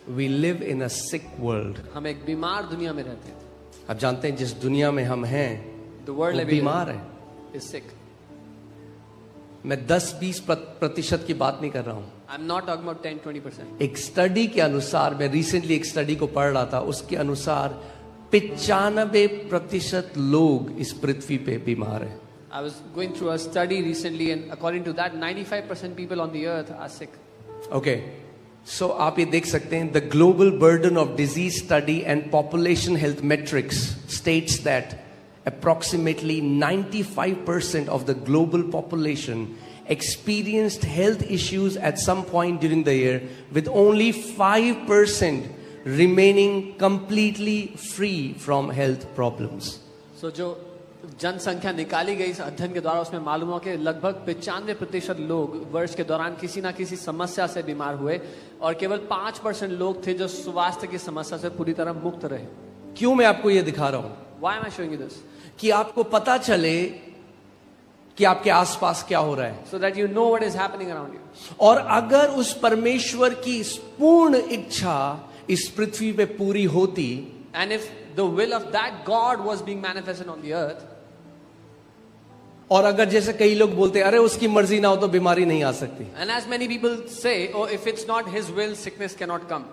We live in a sick world. हम एक बीमार दुनिया में रहते हैं. आप जानते हैं जिस दुनिया में हम हैं The world वो बीमार है. is sick. मैं 10-20% की बात नहीं कर रहा हूं. I'm not talking about 10-20%. एक स्टडी के अनुसार, मैं रिसेंटली एक स्टडी को पढ़ रहा था, उसके अनुसार 95% लोग इस पृथ्वी पे बीमार हैं. I was going through a study recently, and according to that, 95% people on the earth are sick. Okay. So आप ये देख सकते हैं, the global burden of disease study and population health metrics states that approximately 95% of the global population experienced health issues at some point during the year, with only 5% remaining completely free from health problems. So जो जनसंख्या निकाली गई इस अध्ययन के द्वारा, उसमें मालूम हुआ कि लगभग 95% लोग वर्ष के दौरान किसी ना किसी समस्या से बीमार हुए और केवल 5% लोग थे जो स्वास्थ्य की समस्या से पूरी तरह मुक्त रहे. क्यों मैं आपको ये दिखा रहा हूं? Why am I showing you this? कि आपको पता चले कि आपके आसपास क्या हो रहा है. So that you know what is happening around you. और अगर उस परमेश्वर की पूर्ण इच्छा इस पृथ्वी पे पूरी होती, and if the will of that God was being manifested on the earth, और अगर जैसे कई लोग बोलते हैं अरे उसकी मर्जी ना हो तो बीमारी नहीं आ सकती, and as many people say, oh, if it's not his will, sickness cannot come.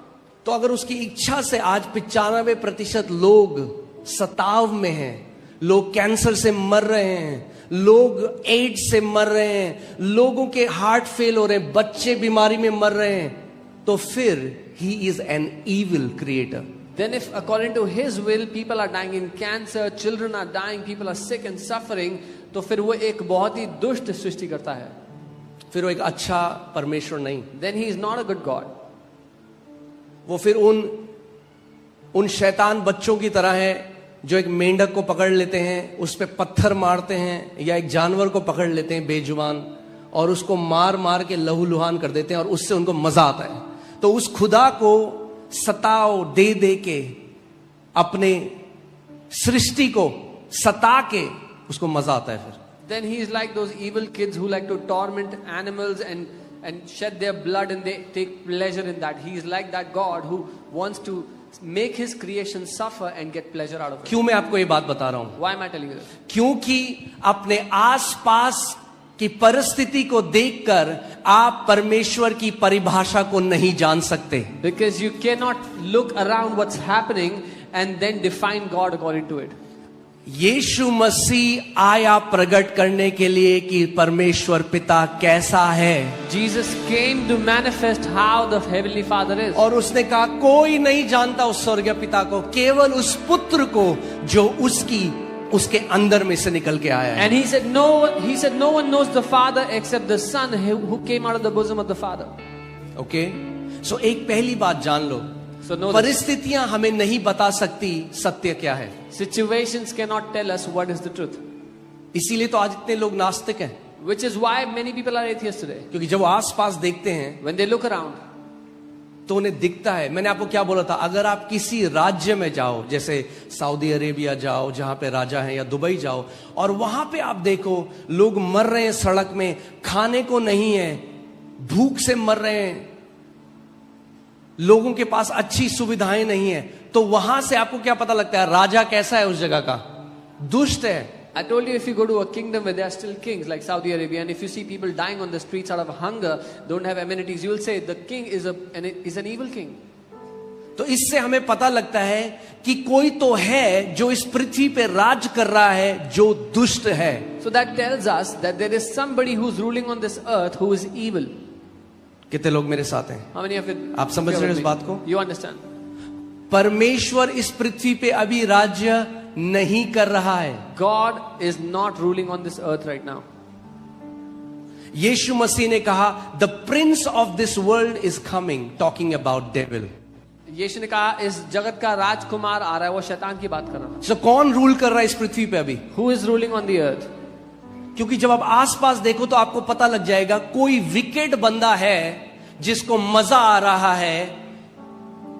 तो अगर उसकी इच्छा से आज 95% लोग सताव में हैं, लोग कैंसर से मर रहे हैं, लोग एड्स से मर रहे हैं, लोगों के हार्ट फेल हो रहे हैं, बच्चे बीमारी में मर रहे हैं, तो फिर he is an evil creator. Then if according to his will people are dying in cancer, children are dying, people are sick and suffering, तो फिर वो एक बहुत ही दुष्ट सृष्टि करता है. फिर वो एक अच्छा परमेश्वर नहीं. Then he is not a good God. वो फिर उन शैतान बच्चों की तरह है जो एक मेंढक को पकड़ लेते हैं, उस पे पत्थर मारते हैं, या एक जानवर को पकड़ लेते हैं बेजुबान और उसको मार मार के लहूलुहान कर देते हैं और उससे उनको मजा आता है. तो उस खुदा को सताओ दे दे के, अपने सृष्टि को सता के उसको मजा आता है फिर. Then he is like those evil kids who like to torment animals and shed their blood, and they take pleasure in that. He is like that God who wants to make his creation suffer and get pleasure out of it. क्यों मैं आपको ये बात बता रहा हूं? Why am I telling you this? क्योंकि अपने आसपास की परिस्थिति को देखकर आप परमेश्वर की परिभाषा को नहीं जान सकते. Because you cannot look around what's happening and then define God according to it. यीशु मसीह आया प्रकट करने के लिए कि परमेश्वर पिता कैसा है. Jesus came to manifest how the heavenly Father is. और उसने कहा कोई नहीं जानता उस स्वर्गीय पिता को, केवल उस पुत्र को जो उसके अंदर में से निकल के आया है. And he said no one knows the Father except the Son who came out of the bosom of the Father. Okay? So एक पहली बात जान लो, So know परिस्थितियां हमें नहीं बता सकती सत्य क्या है. situations cannot tell us what is the truth. इसीलिए तो आज इतने लोग नास्तिक हैं. Which is why many people are atheists today. क्योंकि जब आसपास देखते हैं When they look around, तो उन्हें दिखता है. मैंने आपको क्या बोला था, अगर आप किसी राज्य में जाओ, जैसे सऊदी अरेबिया जाओ जहां पे राजा है, या दुबई जाओ, और वहां पे आप देखो लोग मर रहे हैं सड़क में, खाने को नहीं है, भूख से मर रहे हैं, लोगों के पास अच्छी सुविधाएं नहीं है, तो वहां से आपको क्या पता लगता है राजा कैसा है उस जगह का? दुष्ट है. I told you, if you go to a kingdom where there are still kings like Saudi Arabia, and if you see people dying on the streets out of hunger, don't have amenities, you will say the king is an evil king. तो इससे हमें पता लगता है कि कोई तो है जो इस पृथ्वी पे राज कर रहा है जो दुष्ट है. So that tells us that there is somebody who's ruling on this earth who is evil. कितने लोग मेरे साथ हैं? How many of it? आप समझ रहे हो इस बात को? You understand? परमेश्वर इस पृथ्वी पे अभी राज्य नहीं कर रहा है. God is not ruling on this earth right now. यीशु मसीह ने कहा the prince of this world is coming, talking about devil. यीशु ने कहा इस जगत का राजकुमार आ रहा है, वो शैतान की बात कर रहा है. So कौन रूल कर रहा है इस पृथ्वी पे अभी? Who is ruling on the earth? क्योंकि जब आप आसपास देखो तो आपको पता लग जाएगा कोई विकेट बंदा है जिसको मजा आ रहा है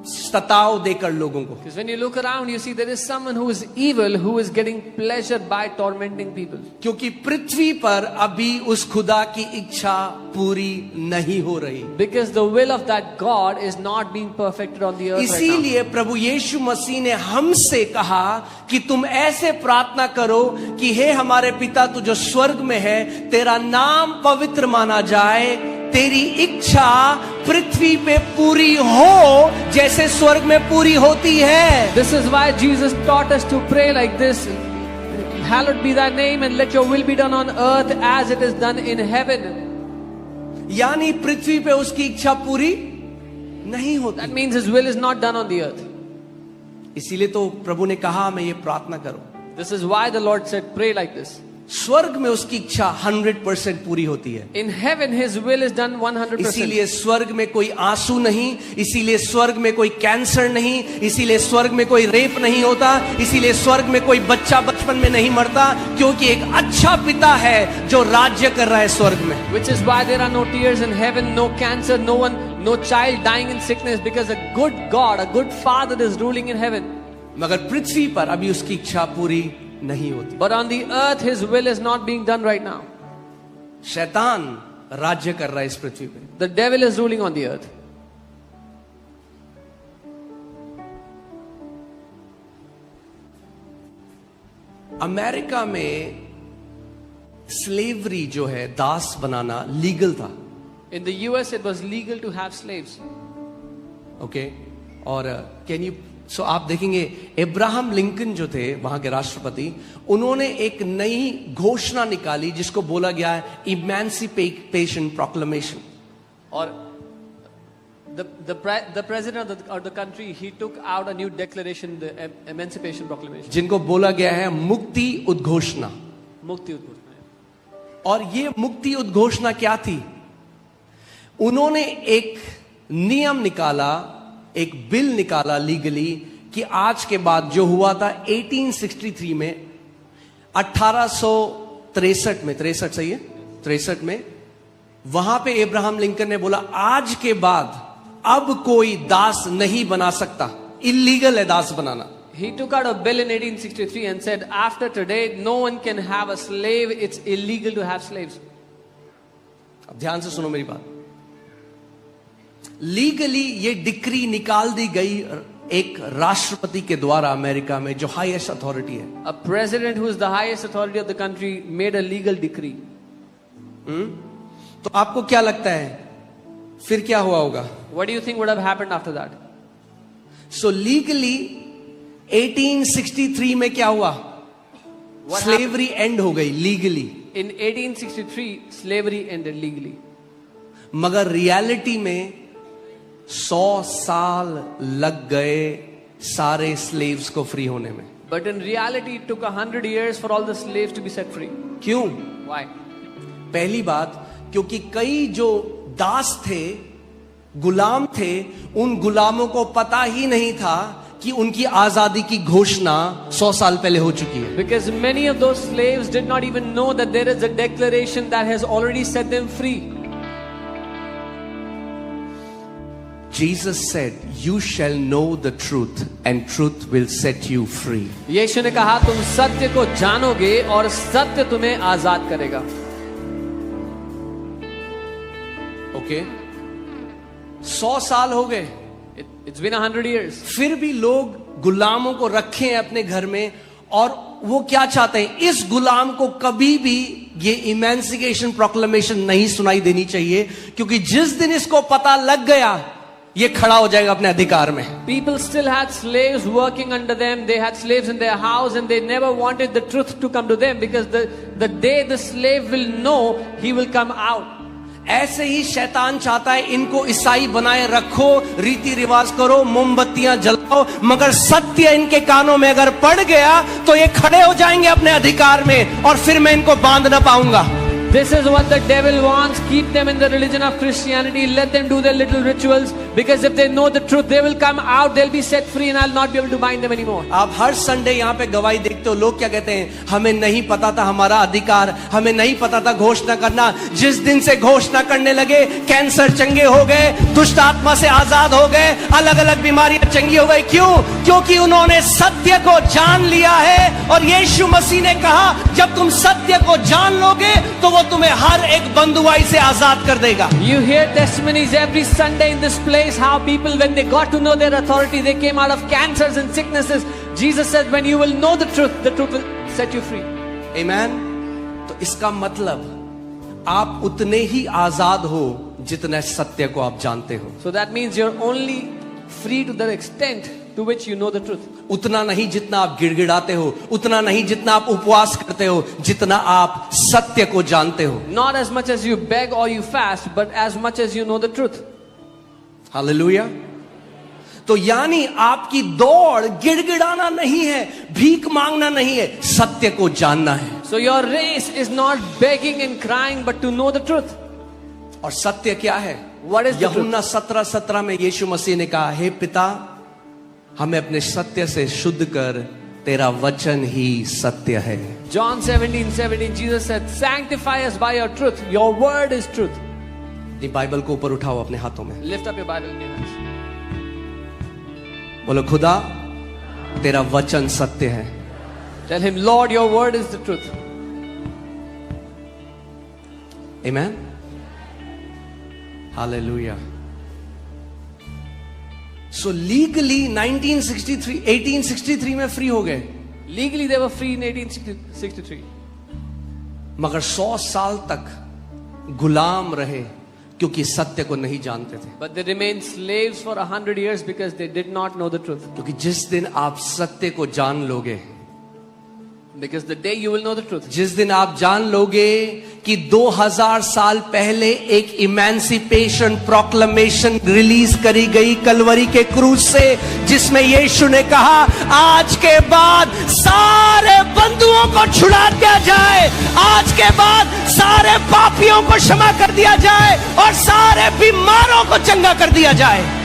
सताव देकर लोगों को। Because when you look around, you see there is someone who is evil, who is getting pleasure by tormenting people. क्योंकि पृथ्वी पर अभी उस खुदा की इच्छा पूरी नहीं हो रही। Because the will of that God is not being perfected on the earth right now. इसीलिए प्रभु यीशु मसीह ने हमसे कहा कि तुम ऐसे प्रार्थना करो कि हे हमारे पिता तू जो स्वर्ग में है, तेरा नाम पवित्र माना जाए, तेरी इच्छा पृथ्वी पे पूरी हो जैसे स्वर्ग में पूरी होती है। This is why Jesus taught us to pray like this. Hallowed be thy name and let your will be done on earth as it is done in heaven. यानी पृथ्वी पे उसकी इच्छा पूरी नहीं होती। That means his will is not done on the earth. इसीलिए तो प्रभु ने कहा मैं ये प्रार्थना करो। This is why the Lord said pray like this. स्वर्ग में उसकी इच्छा 100% पूरी होती है। In heaven his will is done 100%. इसीलिए स्वर्ग में कोई आंसू नहीं, इसीलिए स्वर्ग में कोई कैंसर नहीं, इसीलिए स्वर्ग में कोई रेप नहीं होता, इसीलिए स्वर्ग में कोई बच्चा बचपन में नहीं मरता, क्योंकि एक अच्छा पिता है जो राज्य कर रहा है स्वर्ग में। Which is why there are no tears in heaven, no cancer, no child dying in sickness, because a good God, a good father is ruling in heaven. मगर पृथ्वी पर अभी उसकी इच्छा पूरी नहीं होती। But on the earth his will is not being done right now. शैतान राज्य कर रहा है इस पृथ्वी पे। The devil is ruling on the earth. America में स्लेवरी जो है, दास बनाना लीगल था। In the US it was legal to have slaves. Okay और कैन यू सो आप देखेंगे अब्राहम लिंकन जो थे वहां के राष्ट्रपति, उन्होंने एक नई घोषणा निकाली जिसको बोला गया है emancipation proclamation. Or the president of the country, he took out a new declaration, the Emancipation Proclamation. जिनको बोला गया है मुक्ति उद्घोषणा। मुक्ति उद्घोषणा। और ये मुक्ति उद्घोषणा क्या थी? उन्होंने एक नियम निकाला, एक बिल निकाला लीगली कि आज के बाद जो हुआ था 1863 में, 1863 में, 63 सही है, 63 में, वहां पे अब्राहम लिंकन ने बोला आज के बाद अब कोई दास नहीं बना सकता, इलीगल है दास बनाना। He took out a bill in 1863 and said after today no one can have a slave, it's illegal to have slaves. अब ध्यान से सुनो मेरी बात। लीगली ये डिक्री निकाल दी गई एक राष्ट्रपति के द्वारा अमेरिका में, जो हाईएस्ट अथॉरिटी है। A president who is the highest authority of the country made a legal decree. तो आपको क्या लगता है फिर क्या हुआ होगा? What do you think would have happened after that? So legally 1863 में क्या हुआ? स्लेवरी एंड हो गई legally. In 1863 slavery ended legally. मगर रियलिटी में 100 साल लग गए सारे स्लेव्स को फ्री होने में। But in reality it took 100 years for all the slaves to be set free. क्यों? Why? पहली बात, क्योंकि कई जो दास थे, गुलाम थे, उन गुलामों को पता ही नहीं था कि उनकी आजादी की घोषणा 100 साल पहले हो चुकी है। Because many of those slaves did not even know that there is a declaration that has already set them free. Jesus said, "You shall know the truth, and truth will set you free." यीशु ने कहा तुम सत्य को जानोगे और सत्य तुम्हें आजाद करेगा। ओके 100 साल हो गए, It's been 100 years. फिर भी लोग गुलामों को रखे हैं अपने घर में, और वो क्या चाहते हैं? इस गुलाम को कभी भी ये इमेंसिपेशन प्रोक्लेमेशन नहीं सुनाई देनी चाहिए, क्योंकि जिस दिन इसको पता लग गया ये खड़ा हो जाएगा अपने अधिकार में। People still had slaves working under them. They had slaves in their house and they never wanted the truth to come to them, because the day the slave will know, he will come out. ऐसे ही शैतान चाहता है इनको ईसाई बनाए रखो, रीति रिवाज करो, मोमबत्तियां जलाओ, मगर सत्य इनके कानों में अगर पड़ गया तो ये खड़े हो जाएंगे अपने अधिकार में, और फिर मैं इनको बांध ना पाऊंगा। This is what the devil wants. Keep them in the religion of Christianity. Let them do their little rituals. Because if they know the truth, they will come out. They'll be set free, and I'll not be able to bind them anymore. आप हर Sunday यहाँ पे गवाही देखते हो, लोग क्या कहते हैं, हमें नहीं पता था हमारा अधिकार, हमें नहीं पता था घोषणा करना। जिस दिन से घोषणा करने लगे, कैंसर चंगे हो गए, दुष्ट आत्मा से आजाद हो गए, अलग अलग बीमारियां चंगी हो गई। क्यों? क्योंकि उन्होंने सत्य को जान लिया है। और यीशु मसीह ने कहा, जब तुम सत्य को जान लोगे तो वो तुम्हें हर एक बंधुआई से आजाद कर देगा। You hear testimonies every Sunday in this place how people, when they got to know their authority, they came out of cancers and sicknesses. Jesus said, when you will know the truth will set you free. Amen। तो इसका मतलब आप उतने ही आजाद हो जितने सत्य को आप जानते हो। So that means you're only free to the extent to which you know the truth. उतना नहीं जितना आप गिड़गिड़ाते हो, उतना नहीं जितना आप उपवास करते हो, जितना आप सत्य को जानते हो। Not as much as you beg or you fast, but as much as you know the truth. Hallelujah. तो यानी आपकी दौड़ गिड़गिड़ाना नहीं है, भीख मांगना नहीं है, सत्य को जानना है। So your race is not begging and crying, but to know the truth. और सत्य क्या है? What is the truth? यूहन्ना 17:17 में यीशु मसीह ने कहा, हे पिता, हमें अपने सत्य से शुद्ध कर, तेरा वचन ही सत्य है। John 17:17, Jesus said, sanctify us by your truth. Your word is truth. ये बाइबल को ऊपर उठाओ अपने हाथों में, Lift up your Bible in your hands. बोलो, खुदा तेरा वचन सत्य है। Tell him, Lord, your word is the truth. Amen। Hallelujah। So legally 1863 में फ्री हो गए, Legally they were free in 1863. मगर 100 साल तक गुलाम रहे क्योंकि सत्य को नहीं जानते थे। But they remained slaves for 100 years because they did not know the truth. क्योंकि जिस दिन आप सत्य को जान लोगे, Because the day you will know the truth. जिस दिन आप जान लोगे कि 2000 साल पहले एक इमेंसिपेशन प्रोक्लेमेशन रिलीज करी गई कलवरी के क्रूज से, जिसमें यीशु ने कहा, आज के बाद सारे बंधुओं को छुड़ा दिया जाए, आज के बाद सारे पापियों को क्षमा कर दिया जाए और सारे बीमारों को चंगा कर दिया जाए।